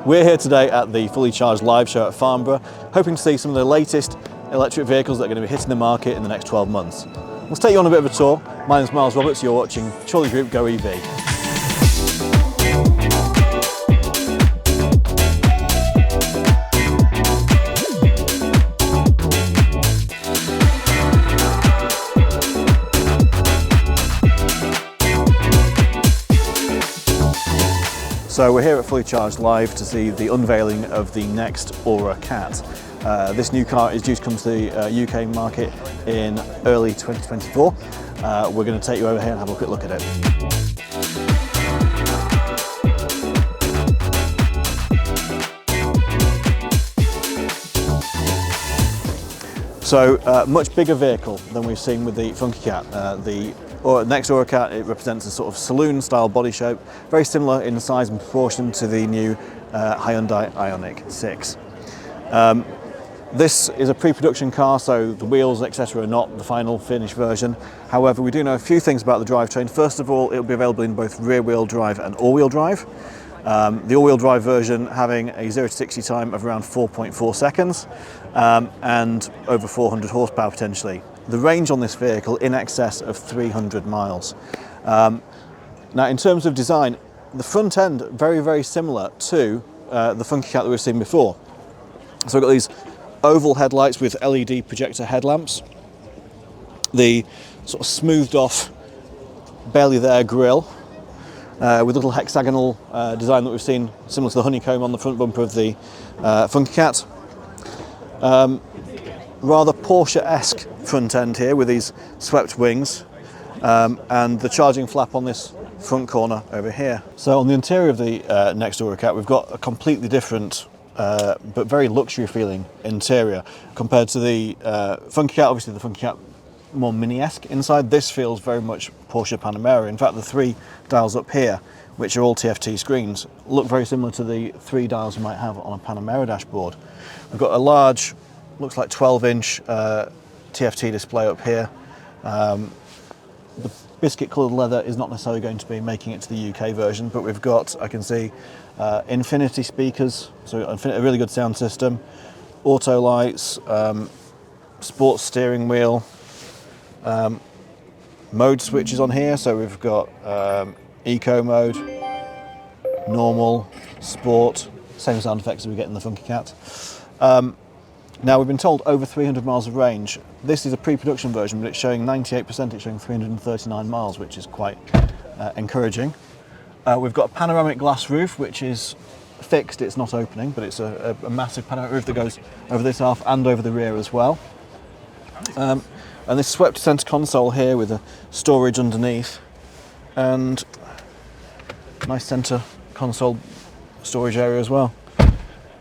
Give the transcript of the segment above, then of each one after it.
We're here today at the Fully Charged live show at Farnborough, hoping to see some of the latest electric vehicles that are going to be hitting the market in the next 12 months. Let's take you on a bit of a tour. My name's Miles Roberts, you're watching Chorley Group GoEV. So we're here at Fully Charged Live to see the unveiling of the next ORA Cat. This new car is due to come to the UK market in early 2024. We're going to take you over here and have a quick look at it. So much bigger vehicle than we've seen with the Funky Cat. The next ORA Cat, it represents a sort of saloon style body shape, very similar in size and proportion to the new Hyundai IONIQ 6. This is a pre-production car, so the wheels, etc. are not the final finished version. However, we do know a few things about the drivetrain. First of all, it will be available in both rear-wheel drive and all-wheel drive. The all-wheel drive version having a 0 to 60 time of around 4.4 seconds and over 400 horsepower potentially. The range on this vehicle in excess of 300 miles. Now in terms of design, the front end very, very similar to the Funky Cat that we've seen before. So we've got these oval headlights with LED projector headlamps, the sort of smoothed off, barely there grille, with a little hexagonal design that we've seen similar to the honeycomb on the front bumper of the Funky Cat. Rather Porsche-esque front end here with these swept wings and the charging flap on this front corner over here. So on the interior of the next ORA Cat, we've got a completely different but very luxury feeling interior compared to the Funky Cat. Obviously the Funky Cat more mini-esque inside. This feels very much Porsche Panamera. In fact, the 3 dials up here, which are all TFT screens, look very similar to the 3 dials you might have on a Panamera dashboard. We've got a large, looks like 12-inch TFT display up here. The biscuit coloured leather is not necessarily going to be making it to the UK version, but we've got, I can see, infinity speakers, so a really good sound system, auto lights, sports steering wheel, mode switches on here, so we've got eco mode, normal, sport, same sound effects as we get in the Funky Cat. Now we've been told over 300 miles of range. This is a pre-production version, but it's showing 98%, it's showing 339 miles, which is quite encouraging. We've got a panoramic glass roof, which is fixed, it's not opening, but it's a massive panoramic roof that goes over this half and over the rear as well. And this swept centre console here with a storage underneath and nice centre console storage area as well.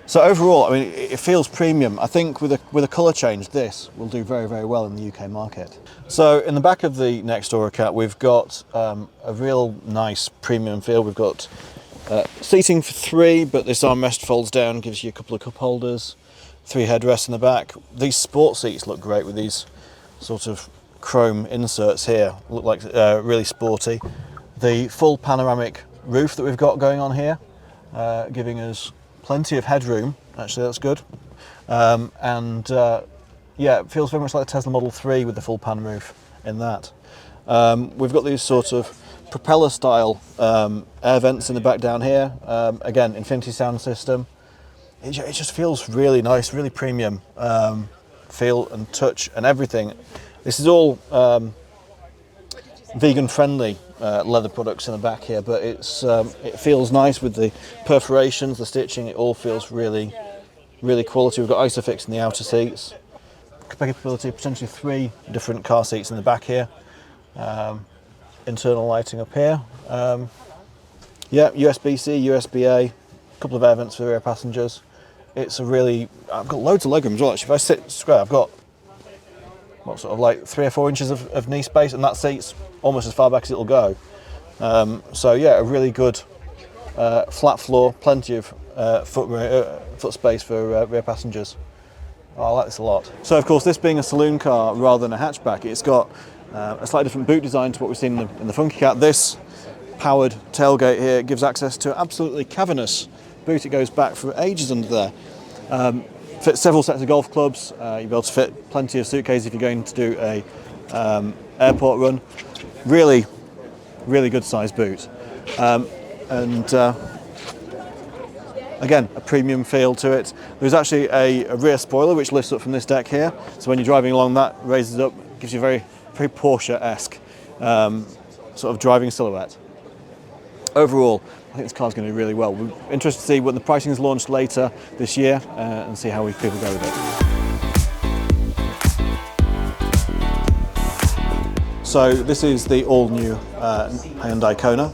So overall, I mean, it feels premium. I think with a colour change, this will do very, very well in the UK market. So in the back of the next ORA Cat, we've got a real nice premium feel. We've got seating for 3, but this armrest folds down, gives you a couple of cup holders, 3 headrests in the back. These sport seats look great with these sort of chrome inserts here, look like really sporty. The full panoramic roof that we've got going on here, giving us plenty of headroom, actually that's good. Yeah, it feels very much like the Tesla Model 3 with the full pan roof in that. We've got these sort of propeller style air vents in the back down here. Again, infinity sound system. It just feels really nice, really premium feel and touch and everything. This is all vegan friendly leather products in the back here, but it feels nice with the perforations, the stitching. It all feels really, really quality. We've got Isofix in the outer seats, capability of potentially 3 different car seats in the back here, internal lighting up here. Yeah, USB-C, USB-A, a couple of air vents for the rear passengers. It's a really, I've got loads of legroom as well. Actually, if I sit square, I've got what, sort of like 3 or 4 inches of knee space, and that seat's almost as far back as it'll go. So yeah, a really good flat floor, plenty of foot space for rear passengers. Oh, I like this a lot. So of course, this being a saloon car rather than a hatchback, it's got a slightly different boot design to what we've seen in the Funky Cat. This powered tailgate here gives access to absolutely cavernous boot. It goes back for ages under there. Fits several sets of golf clubs. You'll be able to fit plenty of suitcases if you're going to do a airport run. Really, really good sized boot. Again, a premium feel to it. There's actually a rear spoiler which lifts up from this deck here. So when you're driving along, that raises up, gives you a very, very Porsche-esque sort of driving silhouette. Overall, I think this car's going to do really well. We're interested to see when the pricing is launched later this year and see how people go with it. So this is the all-new Hyundai Kona.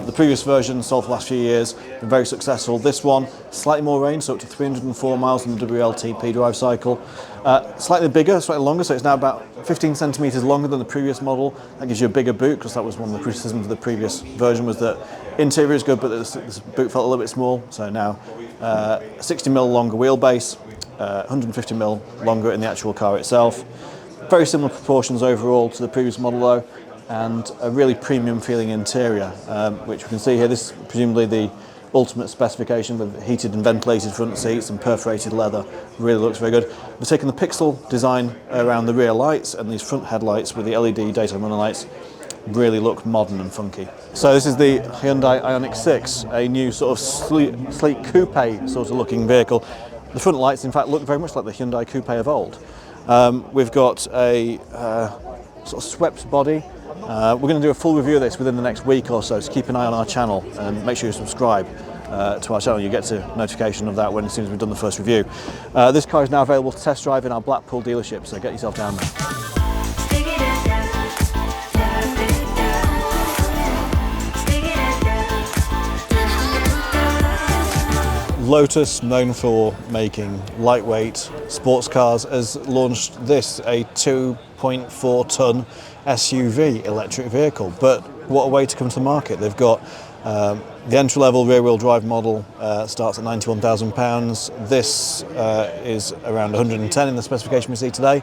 The previous version sold for the last few years, been very successful. This one, slightly more range, so up to 304 miles on the WLTP drive cycle. Slightly bigger, slightly longer, so it's now about 15 centimetres longer than the previous model. That gives you a bigger boot, because that was one of the criticisms of the previous version, was that interior is good, but this boot felt a little bit small. So now 60mm longer wheelbase, 150mm longer in the actual car itself. Very similar proportions overall to the previous model though, and a really premium feeling interior, which we can see here. This is presumably the ultimate specification with heated and ventilated front seats and perforated leather. Really looks very good. We've taken the pixel design around the rear lights, and these front headlights with the LED daytime running lights really look modern and funky. So this is the Hyundai IONIQ 6, a new sort of sleek coupe sort of looking vehicle. The front lights in fact look very much like the Hyundai coupe of old. We've got a sort of swept body. We're going to do a full review of this within the next week or so keep an eye on our channel and make sure you subscribe to our channel. You get a notification of that as soon as we've done the first review. This car is now available to test drive in our Blackpool dealership, so get yourself down there. Lotus, known for making lightweight sports cars, has launched this, a 2.4 tonne SUV electric vehicle. But what a way to come to the market. They've got the entry-level rear-wheel drive model starts at £91,000. This is around 110 in the specification we see today.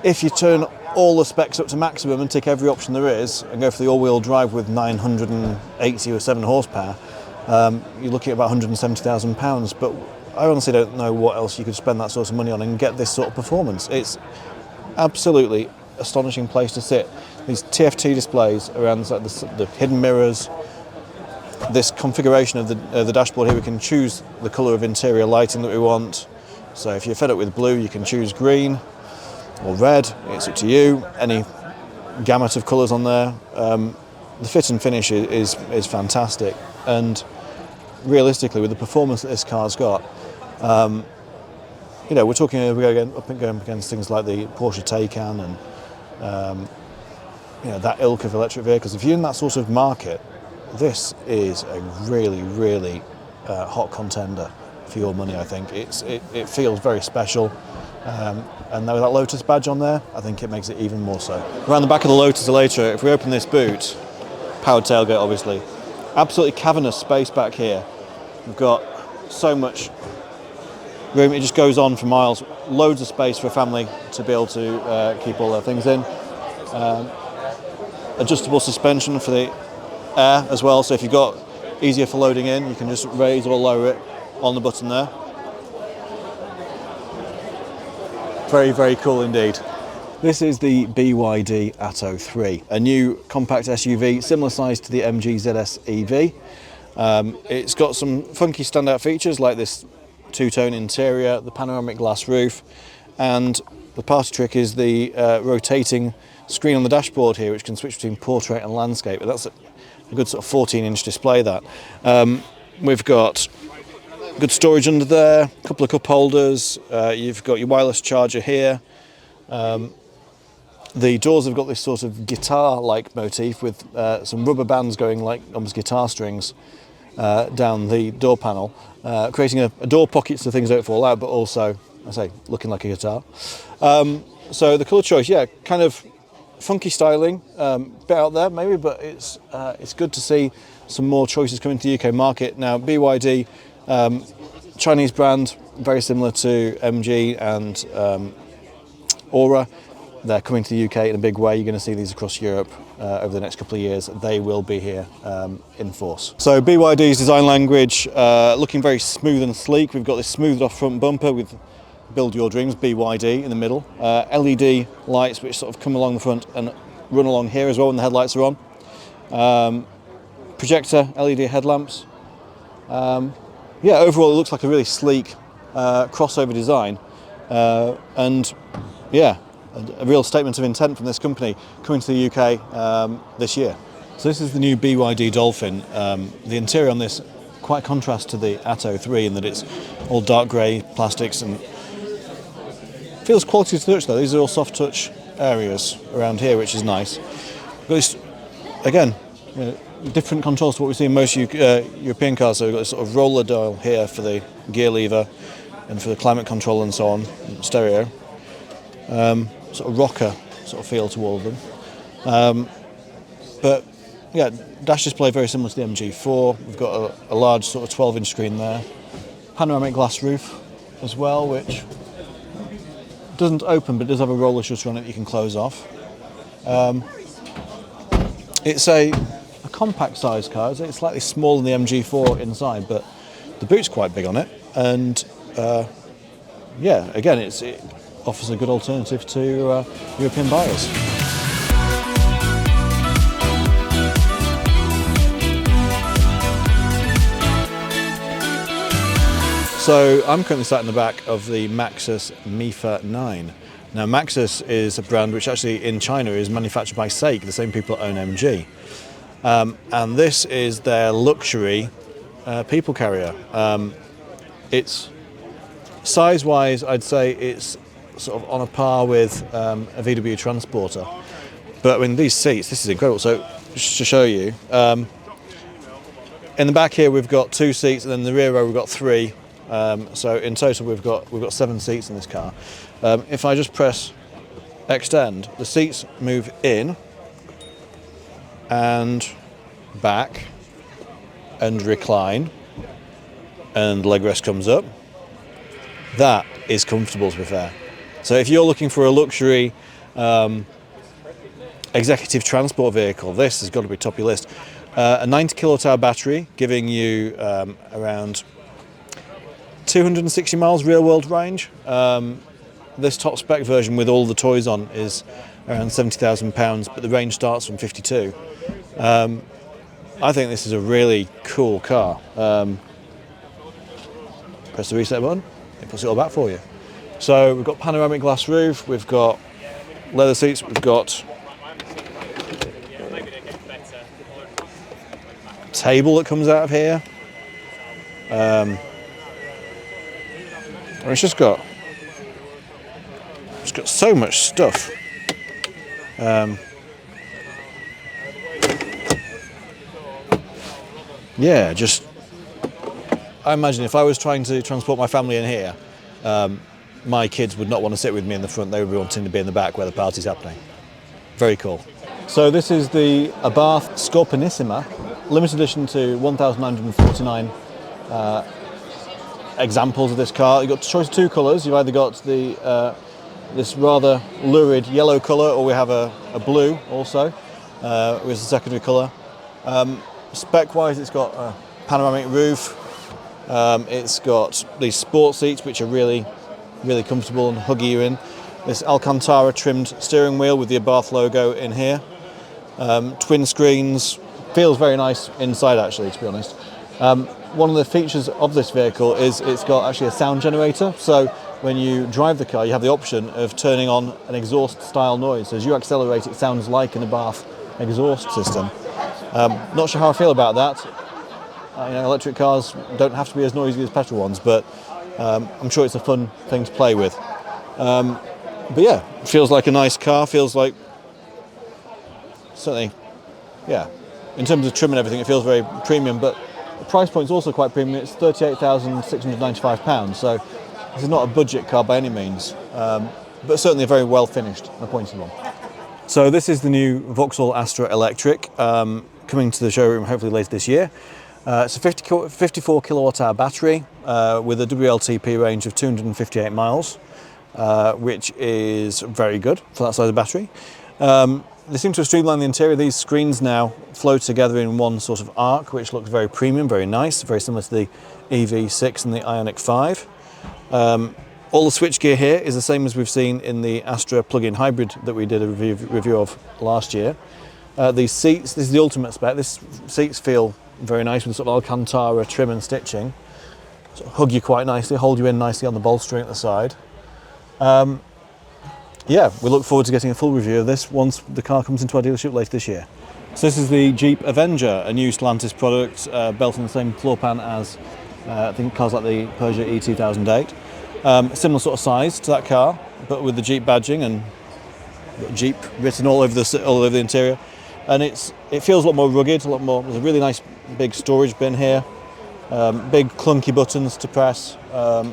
If you turn all the specs up to maximum and tick every option there is and go for the all-wheel drive with 987 horsepower, you're looking at about £170,000, but I honestly don't know what else you could spend that sort of money on and get this sort of performance. It's absolutely astonishing place to sit. These TFT displays around the hidden mirrors, this configuration of the dashboard here, we can choose the colour of interior lighting that we want. So if you're fed up with blue, you can choose green or red, it's up to you. Any gamut of colours on there. The fit and finish is fantastic, and realistically, with the performance that this car's got, you know, we're going up against things like the Porsche Taycan and you know, that ilk of electric vehicles. If you're in that sort of market, this is a really, really hot contender for your money. I think it feels very special, and with that Lotus badge on there, I think it makes it even more so. Around the back of the Lotus ELETRE, if we open this boot, powered tailgate obviously, absolutely cavernous space back here. We've got so much room, it just goes on for miles. Loads of space for a family to be able to keep all their things in. Adjustable suspension for the air as well, so if you've got easier for loading in, you can just raise or lower it on the button there. Very, very cool indeed. This is the BYD Atto 3, a new compact SUV, similar size to the MG ZS EV. It's got some funky standout features like this two-tone interior, the panoramic glass roof, and the party trick is the rotating screen on the dashboard here, which can switch between portrait and landscape. And that's a good sort of 14-inch display, that. We've got good storage under there, a couple of cup holders, you've got your wireless charger here. The doors have got this sort of guitar-like motif with some rubber bands going like almost guitar strings down the door panel, creating a door pocket so things don't fall out, but also, I say, looking like a guitar. So the colour choice, yeah, kind of funky styling, bit out there maybe, but it's good to see some more choices coming to the UK market. Now, BYD, Chinese brand, very similar to MG and ORA. They're coming to the UK in a big way. You're going to see these across Europe over the next couple of years, they will be here in force. So BYD's design language, looking very smooth and sleek. We've got this smoothed off front bumper with Build Your Dreams, BYD, in the middle. LED lights which sort of come along the front and run along here as well when the headlights are on. Projector LED headlamps. Yeah, overall it looks like a really sleek crossover design, and yeah, a real statement of intent from this company coming to the UK this year. So this is the new BYD Dolphin. The interior on this quite contrasts to the Atto 3 in that it's all dark grey plastics and feels quality to touch though. These are all soft touch areas around here, which is nice. But this, again, you know, different controls to what we see in most European cars. So we've got this sort of roller dial here for the gear lever and for the climate control and so on, stereo. Sort of rocker sort of feel to all of them. But yeah, dash display very similar to the MG4. We've got a large sort of 12-inch screen there. Panoramic glass roof as well, which doesn't open but does have a roller shutter on it that you can close off. It's a compact size car. It's slightly smaller than the MG4 inside, but the boot's quite big on it, and yeah, again, it offers a good alternative to European buyers. So I'm currently sat in the back of the Maxus MIFA 9. Now Maxus is a brand which actually in China is manufactured by SAIC, the same people that own MG. And this is their luxury people carrier. It's size-wise, I'd say it's sort of on a par with a VW Transporter. But I mean, these seats, this is incredible. So just to show you, in the back here we've got 2 seats, and then in the rear row we've got 3. So in total we've got 7 seats in this car. If I just press extend, the seats move in and back and recline, and leg rest comes up. That is comfortable, to be fair. So if you're looking for a luxury executive transport vehicle, this has got to be top of your list. A 90 kilowatt-hour battery giving you around 260 miles real world range. This top spec version with all the toys on is around £70,000, but the range starts from 52. I think this is a really cool car. Press the reset button, it puts it all back for you. So we've got panoramic glass roof, we've got leather seats, we've got a table that comes out of here. And it's just got so much stuff. Yeah, just I imagine if I was trying to transport my family in here, my kids would not want to sit with me in the front. They would be wanting to be in the back where the party's happening. Very cool. So this is the Abarth Scorpionissima, limited edition to 1,949 examples of this car. You've got a choice of 2 colours. You've either got the this rather lurid yellow colour, or we have a blue also, which is the secondary colour. Spec-wise, it's got a panoramic roof. It's got these sport seats, which are really comfortable and huggy you in. This Alcantara trimmed steering wheel with the Abarth logo in here. Twin screens. Feels very nice inside, actually, to be honest. One of the features of this vehicle is it's got actually a sound generator. So when you drive the car, you have the option of turning on an exhaust style noise. So as you accelerate, it sounds like an Abarth exhaust system. Not sure how I feel about that. You know, electric cars don't have to be as noisy as petrol ones, but I'm sure it's a fun thing to play with. But yeah, it feels like a nice car. Feels like, certainly, yeah. In terms of trim and everything, it feels very premium. But the price point is also quite premium. It's £38,695. So this is not a budget car by any means, but certainly a very well finished and appointed one. So this is the new Vauxhall Astra Electric, coming to the showroom hopefully later this year. It's a 54 kilowatt hour battery with a WLTP range of 258 miles, which is very good for that size of battery. They seem to have streamlined the interior. These screens now flow together in one sort of arc, which looks very premium, very nice, very similar to the EV6 and the IONIQ 5. All the switchgear here is the same as we've seen in the Astra plug-in hybrid that we did a review of last year. These seats, this is the ultimate spec. These seats feel very nice with sort of Alcantara trim and stitching. Sort of hug you quite nicely, hold you in nicely on the bolstering at the side. Yeah, we look forward to getting a full review of this once the car comes into our dealership later this year. So this is the Jeep Avenger, a new Stellantis product, built on the same floor plan as I think cars like the Peugeot E2008. Similar sort of size to that car, but with the Jeep badging and Jeep written all over the interior. And it feels a lot more rugged, a lot more. There's a really nice big storage bin here, big clunky buttons to press,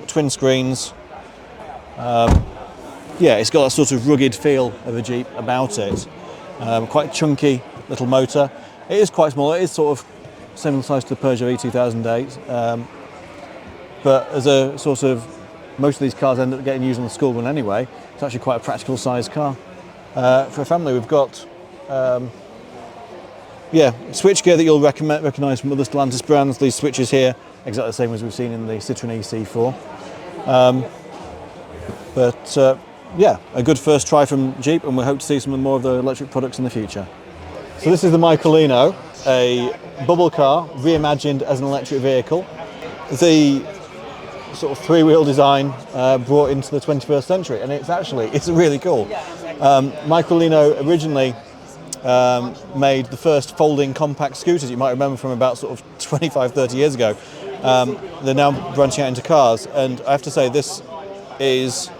twin screens. Yeah, it's got that sort of rugged feel of a Jeep about it. Quite chunky little motor. It is quite small. It is sort of similar size to the Peugeot E2008. But as a sort of, most of these cars end up getting used on the school run anyway. It's actually quite a practical sized car. For a family, we've got switchgear that you'll recognise from other Stellantis brands. These switches here, exactly the same as we've seen in the Citroën EC4. Yeah, a good first try from Jeep, and we hope to see some more of the electric products in the future. So this is the Microlino, a bubble car reimagined as an electric vehicle. The sort of three-wheel design brought into the 21st century, and it's really cool. Microlino originally made the first folding compact scooters you might remember from about sort of 25-30 years ago. They're now branching out into cars, and I have to say this is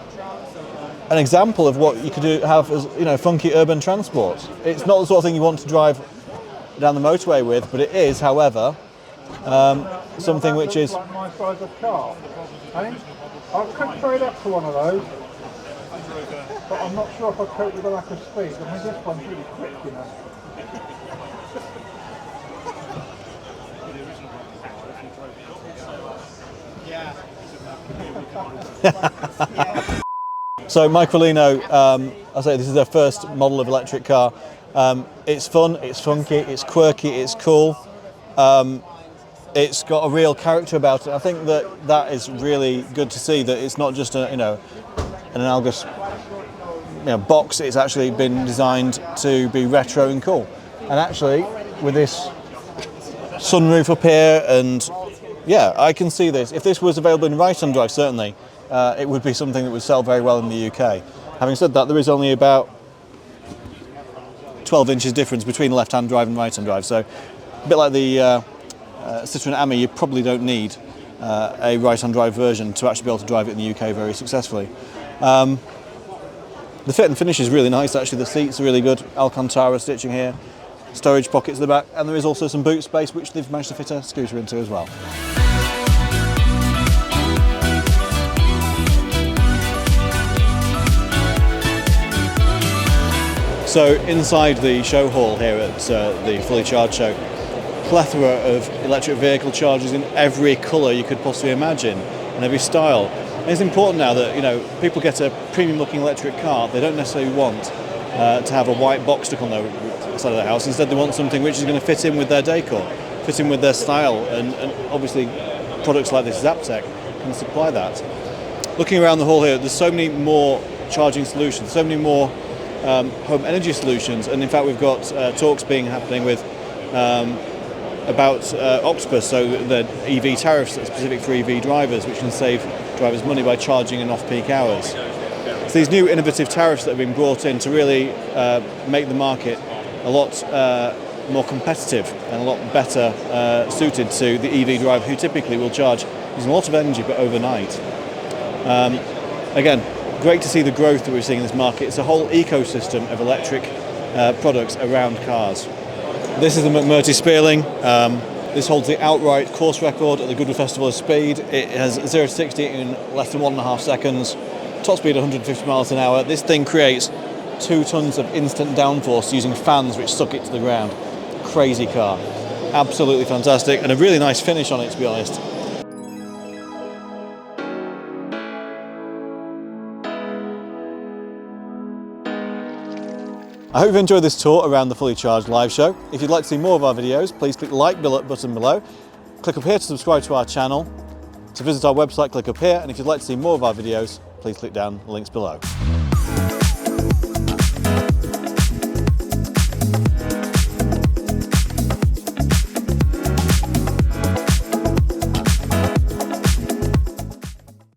an example of what you could have as funky urban transport. It's not the sort of thing you want to drive down the motorway with, but it is, however, something which is like my size of car. I could trade up to one of those, but I'm not sure if I cope with the lack of speed. I mean, this one's really quick, you know. So Microlino, I say this is their first model of electric car. It's fun, it's funky, it's quirky, it's cool. It's got a real character about it. I think that is really good to see, that it's not just an analogous box. It's actually been designed to be retro and cool. And actually, with this sunroof up here, and yeah, I can see this. If this was available in right-hand drive, certainly, it would be something that would sell very well in the UK. Having said that, there is only about 12 inches difference between left-hand drive and right-hand drive. So a bit like the Citroën Ami, you probably don't need a right-hand drive version to actually be able to drive it in the UK very successfully. The fit and finish is really nice, actually. The seats are really good, Alcantara stitching here, storage pockets at the back, and there is also some boot space which they've managed to fit a scooter into as well. So inside the show hall here at the Fully Charged show, plethora of electric vehicle chargers in every colour you could possibly imagine and every style. And it's important now that people get a premium looking electric car. They don't necessarily want to have a white box stuck on their side of the house. Instead they want something which is going to fit in with their decor, fit in with their style, and obviously products like this Zaptec can supply that. Looking around the hall here, there's so many more charging solutions, so many more home energy solutions, and in fact we've got talks happening with about Octopus, so the EV tariffs that are specific for EV drivers, which can save drivers money by charging in off-peak hours. So these new innovative tariffs that have been brought in to really make the market a lot more competitive and a lot better suited to the EV driver, who typically will charge using a lot of energy but overnight. Again, great to see the growth that we're seeing in this market. It's a whole ecosystem of electric products around cars. This is the McMurtry Spéirling. This holds the outright course record at the Goodwood Festival of Speed. It has 0 to 60 in less than 1.5 seconds. Top speed 150 miles an hour. This thing creates 2 tons of instant downforce using fans which suck it to the ground. Crazy car. Absolutely fantastic, and a really nice finish on it, to be honest. I hope you've enjoyed this tour around the Fully Charged live show. If you'd like to see more of our videos, please click the like button below. Click up here to subscribe to our channel. To visit our website, click up here, and if you'd like to see more of our videos, please click down the links below.